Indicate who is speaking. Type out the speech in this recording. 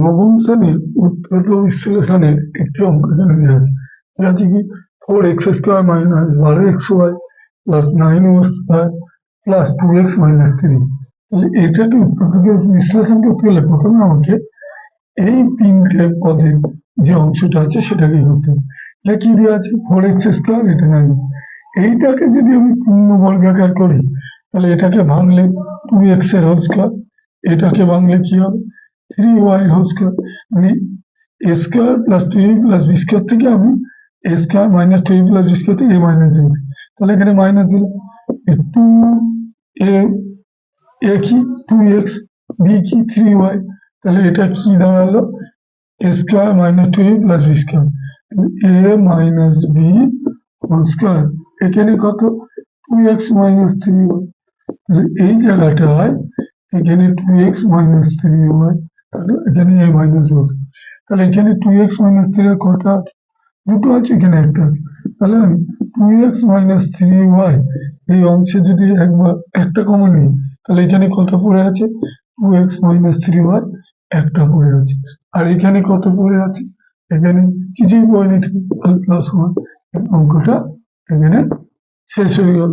Speaker 1: নবম শ্রেণীর উৎপাদক বিশ্লেষণের একটি অঙ্ক এখানে দেওয়া আছে। এটা আছে কি 4x² minus 12xy plus 9y² plus 2x minus 3। তাহলে এটাকে উৎপাদকের বিশ্লেষণ করতে গেলে প্রথমে আমাকে এই তিনটে পদের যে অংশটা আছে সেটাকে করতে হবে। এটা কি দেওয়া আছে 4x², এটা 9। এইটাকে যদি আমি পূর্ণ বর্গাকার করি তাহলে এটাকে ভাঙলে 2x এর হোল স্কয়ার, এটাকে ভাঙলে কি হবে 3y এর হোল স্কয়ার, মানে a² plus 2ab plus b² থেকে আমি a² minus 2ab plus b² থেকে a মাইনাস b, তাহলে এখানে মাইনাস দিলাম। 2a কি 2x, b কি 3y, তাহলে এটা কি দাঁড়ালো a² minus 2ab plus b², a minus b whole square. এখানে কত 2x মাইনাস 3y, তাহলে এই জায়গাটায় এখানে 2x মাইনাস 3y, তাহলে এখানে a মাইনাস b। তাহলে এখানে 2x মাইনাস 3 কটা আছে, দুটো আছে, এখানে একটা আছে। তাহলে আমি 2x মাইনাস 3y এই অংশে যদি একবার একটা কমন নিই তাহলে এখানে কত পড়ে আছে 2x মাইনাস 3y একটা পড়ে আছে। আর এখানে কত পড়ে আছে, এখানে কিছুই পড়েনি, প্লাস 1। অঙ্কটা এখানে শেষ হয়ে গেল।